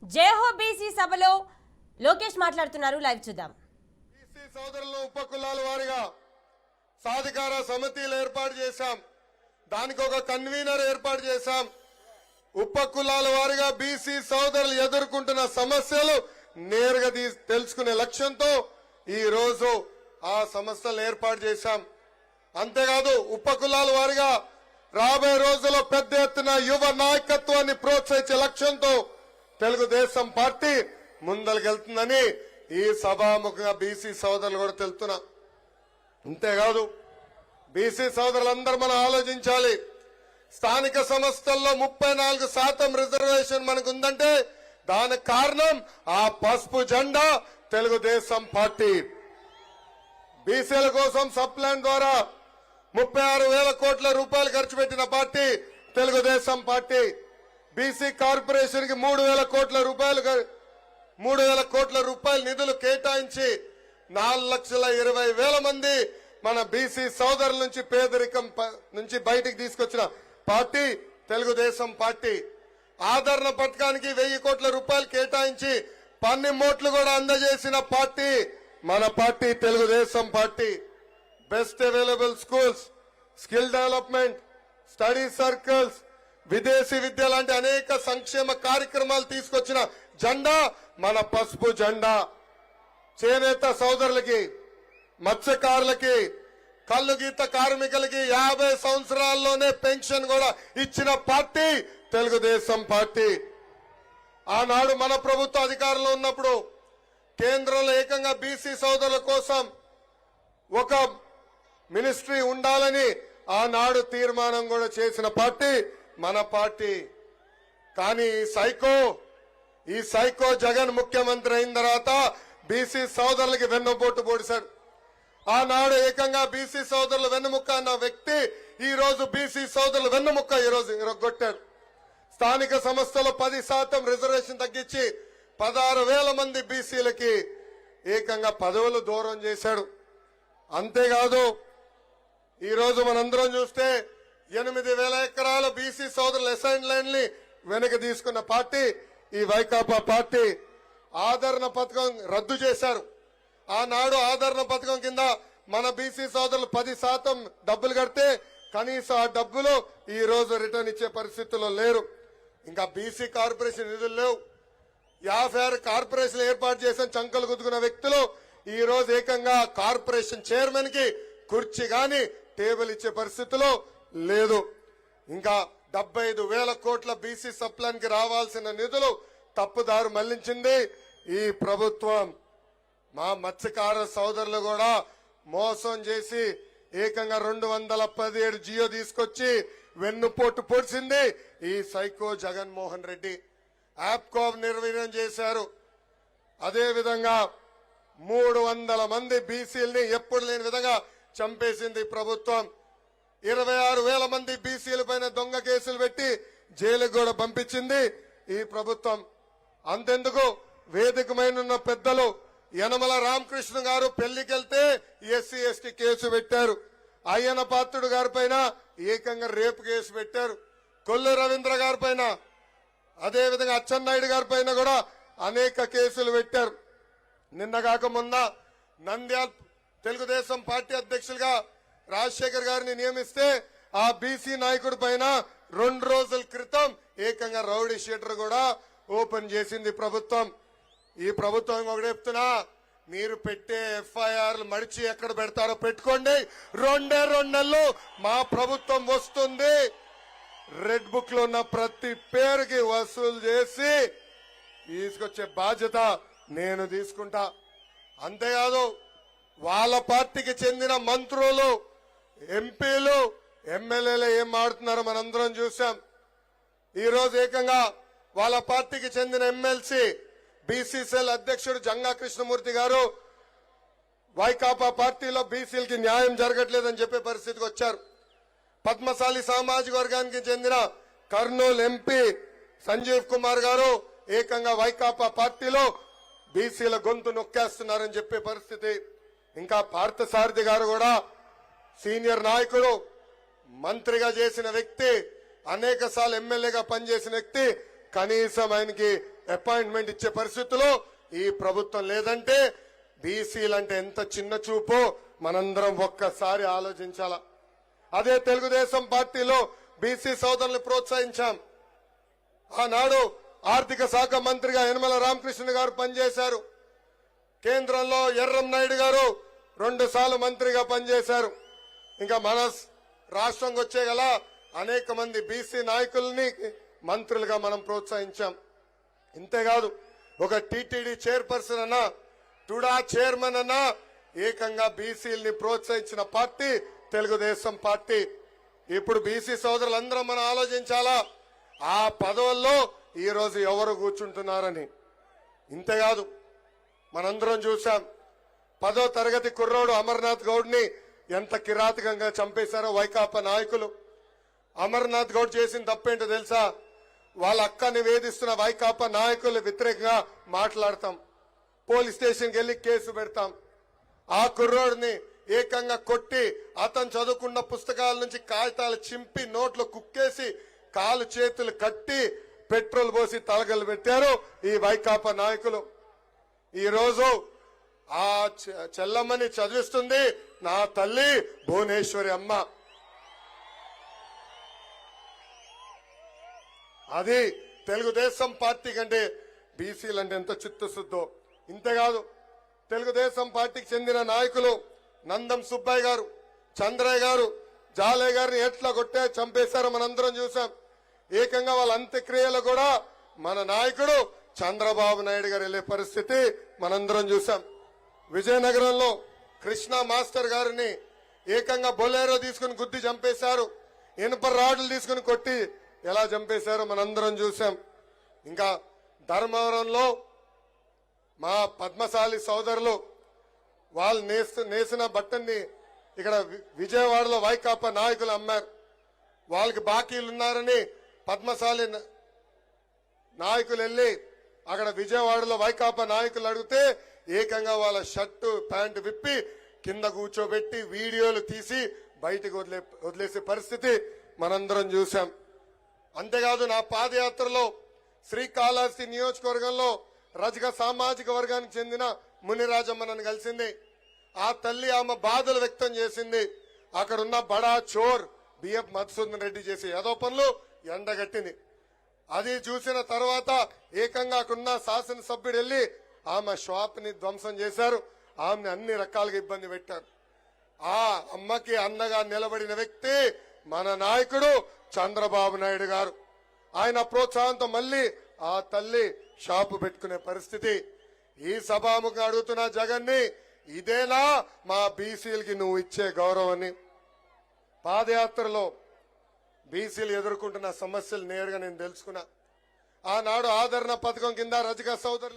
జేహో BC సభలో లోకేష్ మాట్లాడుతున్నారు. Live చూద్దాం. బీసీ సోదరులను ఉపకులాల వారిగా సాధికార సమితిలు ఏర్పాటు చేశాం. దానికి ఒక కన్వీనర్ ఏర్పాటు చేశాం. ఉపకులాల వారిగా బీసీ సోదరులు ఎదుర్కొంటున్న సమస్యలు నేరుగా తెలుసుకునే లక్ష్యంతో ఈ రోజు ఆ సంస్థలను ఏర్పాటు చేశాం. అంతేకాదు ఉపకులాల వారిగా రాబోయే రోజుల్లో పెద్ద ఎత్తున యువ నాయకత్వాన్ని ప్రోత్సహించే లక్ష్యంతో తెలుగుదేశం పార్టీ ముందలకెళ్తుందని ఈ సభాముఖంగా బీసీ సోదరులు కూడా తెలుపుతున్నా. అంతేకాదు బీసీ సోదరులందరూ మనం ఆలోచించాలి. స్థానిక సంస్థల్లో 34% రిజర్వేషన్ మనకు ఉందంటే దానికి కారణం ఆ పసుపు జెండా తెలుగుదేశం పార్టీ. బీసీల కోసం సప్లాన్ ద్వారా 36,000 కోట్ల రూపాయలు ఖర్చు పెట్టిన party Telugu Desam party. BC corporation కి 3,000 కోట్ల రూపాయలు నిధులు కేటాయించి 4,20,000 మంది మన బీసీ సోదరుల నుంచి పేదరికం నుంచి బయటికి తీసుకొచ్చిన పార్టీ తెలుగుదేశం పార్టీ. ఆదరణ పథకానికి 1,000 కోట్ల రూపాయలు కేటాయించి పన్నిమోట్లు కూడా అందజేసిన పార్టీ మన party Telugu Desam party. Best available schools, skill development, study circles, విదేశీ విద్య లాంటి అనేక సంక్షేమ కార్యక్రమాలు తీసుకొచ్చిన జెండా మన పసుపు జెండా. చేనేత సోదరులకి, మత్స్యకారులకి, కల్లు గీత కార్మికులకి 50 సంవత్సరాల్లోనే పెన్షన్ కూడా ఇచ్చిన పార్టీ తెలుగుదేశం పార్టీ. ఆనాడు మన ప్రభుత్వ అధికారంలో ఉన్నప్పుడు కేంద్రంలో ఏకంగా బీసీ సోదరుల కోసం ఒక మినిస్ట్రీ ఉండాలని ఆనాడు తీర్మానం కూడా చేసిన పార్టీ మన పార్టీ. కానీ ఈ సైకో జగన్ ముఖ్యమంత్రి అయిన తర్వాత బీసీ సోదరులకి వెన్నుపోటు పొడిశాడు. ఆనాడు ఏకంగా బీసీ సోదరులు వెన్నుముక్క అన్న వ్యక్తి ఈ రోజు బీసీ సోదరులు వెన్నుముక్క ఈ రోజు ఇరగొట్టాడు. స్థానిక సంస్థలో 10% రిజర్వేషన్ తగ్గించి 16,000 మంది బీసీలకి ఏకంగా పదవులు దూరం చేశాడు. అంతేకాదు ఈ రోజు మనందరం చూస్తే 8,000 ఎకరాల బీసీ సోదరుల అసైన్ ల్యాండ్ ని వెనక్కి తీసుకున్న పార్టీ ఈ వైకాపా పార్టీ. ఆదరణ పథకం రద్దు చేశారు. ఆనాడు ఆదరణ పథకం కింద మన బీసీ సోదరులు 10% డబ్బులు కడితే కనీసం ఆ డబ్బులు ఈ రోజు రిటర్న్ ఇచ్చే పరిస్థితుల్లో లేరు. ఇంకా బీసీ కార్పొరేషన్ నిధులు లేవు. 56 కార్పొరేషన్ ఏర్పాటు చేసిన చంకలు గుద్దుకున్న వ్యక్తులు ఈ రోజు ఏకంగా కార్పొరేషన్ చైర్మన్ కి కుర్చీ గాని టేబుల్ ఇచ్చే పరిస్థితిలో లేదు. ఇంకా 75,000 కోట్ల బీసీ సప్లాన్ కి రావాల్సిన నిధులు తప్పుదారు మళ్లించింది ఈ ప్రభుత్వం. మా మత్స్యకార సోదరులు కూడా మోసం చేసి ఏకంగా 217 జియో తీసుకొచ్చి వెన్నుపోటు పొడిచింది ఈ సైకో జగన్మోహన్ రెడ్డి. యాప్కో నిర్వీర్యం చేశారు. అదేవిధంగా 300 మంది బీసీలని ఎప్పుడు లేని విధంగా చంపేసింది ప్రభుత్వం. 26,000 మంది బీసీల పైన దొంగ కేసులు పెట్టి జైలుకు కూడా పంపించింది ఈ ప్రభుత్వం. అంతెందుకు వేదికమైన పెద్దలు యనమల రామకృష్ణ గారు పెళ్లికెళ్తే ఎస్సీ ఎస్టీ కేసు పెట్టారు. అయ్యన పాత్రుడు గారి పైన ఏకంగా రేపు కేసు పెట్టారు. కొల్లు రవీంద్ర గారి పైన, అదేవిధంగా అచ్చెన్నాయుడు గారి పైన కూడా అనేక కేసులు పెట్టారు. నిన్నగాక మొన్న నంద్యాల తెలుగుదేశం పార్టీ అధ్యక్షులుగా రాజశేఖర్ గారిని నియమిస్తే ఆ బీసీ నాయకుడి పైన 2 రోజుల క్రితం ఏకంగా రౌడీ షీటర్ కూడా ఓపెన్ చేసింది ప్రభుత్వం. ఈ ప్రభుత్వం ఒకటి చెప్తున్నా, మీరు పెట్టే ఎఫ్ఐఆర్లు మడిచి ఎక్కడ పెడతారో పెట్టుకోండి. 2 నెలలు మా ప్రభుత్వం వస్తుంది. రెడ్ బుక్ లో ఉన్న ప్రతి పేరుకి వసూలు చేసి తీసుకొచ్చే బాధ్యత నేను తీసుకుంటా. అంతేకాదు వాళ్ళ పార్టీకి చెందిన మంత్రులు, ఎంపీలు, ఎమ్మెల్యేలు ఏం మాడుతున్నారో మనందరం చూసాం. ఈ రోజు ఏకంగా వాళ్ళ పార్టీకి చెందిన ఎమ్మెల్సీ బీసీసీఎల్ అధ్యక్షుడు జంగా కృష్ణమూర్తి గారు వైకాపా పార్టీలో బీసీలకి న్యాయం జరగట్లేదని చెప్పే పరిస్థితికి వచ్చారు. పద్మశాలి సామాజిక వర్గానికి చెందిన కర్నూలు ఎంపీ సంజీవ్ కుమార్ గారు ఏకంగా వైకాపా పార్టీలో బీసీల గొంతు నొక్కేస్తున్నారని చెప్పే పరిస్థితి. ఇంకా పార్థసారథి గారు కూడా సీనియర్ నాయకుడు, మంత్రిగా చేసిన వ్యక్తి, అనేక సార్లు ఎమ్మెల్యేగా పనిచేసిన వ్యక్తి, కనీసం ఆయనకి అపాయింట్మెంట్ ఇచ్చే పరిస్థితిలో ఈ ప్రభుత్వం లేదంటే బీసీలంటే ఎంత చిన్న చూపో మనందరం ఒక్కసారి ఆలోచించాలా. అదే తెలుగుదేశం పార్టీలో బీసీ సోదరులను ప్రోత్సహించాం. ఆనాడు ఆర్థిక శాఖ మంత్రిగా యనమల రామకృష్ణ గారు పనిచేశారు. కేంద్రంలో ఎర్రం నాయుడు గారు 2 సార్లు మంత్రిగా పనిచేశారు. ఇంకా మన రాష్ట్రంకి వచ్చే గల అనేక మంది బీసీ నాయకుల్ని మంత్రులుగా మనం ప్రోత్సహించాం. ఇంతేకాదు ఒక టీటీడీ చైర్పర్సన్ అన్నా టుడా చైర్మన్ అన్నా ఏకంగా బీసీలని ప్రోత్సహించిన పార్టీ తెలుగుదేశం పార్టీ. ఇప్పుడు బీసీ సోదరులందరం మనం ఆలోచించాలా ఆ పదవుల్లో ఈ రోజు ఎవరు కూర్చుంటున్నారని. ఇంతేకాదు మనందరం చూశాం 10వ తరగతి కుర్రోడు అమర్నాథ్ గౌడ్ని ఎంత కిరాతకంగా చంపేశారో వైకాపా నాయకులు. అమర్నాథ్ గౌడ్ చేసిన తప్పేంటో తెలుసా? వాళ్ళ అక్కని వేధిస్తున్న వైకాపా నాయకులు వ్యతిరేకంగా మాట్లాడతాం, పోలీస్ స్టేషన్కి వెళ్లి కేసు పెడతాం. ఆ కుర్రోడిని ఏకంగా కొట్టి అతను చదువుకున్న పుస్తకాల నుంచి కాగితాలు చింపి నోట్లో కుక్కేసి కాలు చేతులు కట్టి పెట్రోల్ పోసి తలగలు పెట్టారు ఈ వైకాపా నాయకులు. ఈ రోజు ఆ చెల్లమ్మని చదివిస్తుంది నా తల్లి భువనేశ్వరి అమ్మ. అది తెలుగుదేశం పార్టీ కంటే బీసీలంటే ఎంత చిత్తశుద్ధో. ఇంతేకాదు తెలుగుదేశం పార్టీకి చెందిన నాయకులు నందం సుబ్బయ్య గారు, చంద్రయ్య గారు, జాలయ్య గారిని ఎట్లా కొట్టే చంపేశారో మనందరం చూసాం. ఏకంగా వాళ్ళ అంత్యక్రియలు కూడా మన నాయకుడు చంద్రబాబు నాయుడు గారు వెళ్లే పరిస్థితి మనందరం చూసాం. విజయనగరంలో కృష్ణ మాస్టర్ గారిని ఏకంగా బొలేరో తీసుకుని గుద్ది చంపేశారు. ఇనుప రాడ్లు తీసుకుని కొట్టి ఎలా చంపేశారో మనందరం చూసాం. ఇంకా ధర్మవరంలో మా పద్మశాలి సోదరులు వాళ్ళు నేసిన బట్టని ఇక్కడ విజయవాడలో వైకాపా నాయకులు అమ్మారు. వాళ్ళకి బాకీలున్నారని పద్మశాలి నాయకులు వెళ్లి అక్కడ విజయవాడలో వైకాపా నాయకులు అడిగితే ఏకంగా వాళ్ళ షర్టు ప్యాంటు విప్పి కింద కూర్చోబెట్టి వీడియోలు తీసి బయటకు వదిలేసే పరిస్థితి మనందరం చూసాం. అంతేకాదు నా పాదయాత్రలో శ్రీకాళహస్తి నియోజకవర్గంలో రజక సామాజిక వర్గానికి చెందిన మునిరాజమ్మ నన్ను కలిసింది. ఆ తల్లి ఆమె బాధలు వ్యక్తం చేసింది. అక్కడున్న బడా చోర్ బిఎఫ్ మధుసూదన్ రెడ్డి చేసే ఏదో పనులు ఎండగట్టింది. అది చూసిన తర్వాత ఏకంగా అక్కడున్న శాసనసభ్యుడు వెళ్లి ఆమె షాప్ ని ధ్వంసం చేశారు. ఆమెని అన్ని రకాలుగా ఇబ్బంది పెట్టారు. ఆ అమ్మకి అండగా నిలబడిన వ్యక్తి మన నాయకుడు చంద్రబాబు నాయుడు గారు. ఆయన ప్రోత్సాహంతో మళ్లీ ఆ తల్లి షాపు పెట్టుకునే పరిస్థితి. ఈ సభాముఖంగా అడుగుతున్న జగన్ని ఇదేనా మా బీసీలకి నువ్వు ఇచ్చే గౌరవాన్ని? పాదయాత్రలో బీసీలు ఎదుర్కొంటున్న సమస్యలు నేరుగా నేను తెలుసుకున్నా. ఆనాడు ఆదరణ పథకం కింద రజక సోదరులు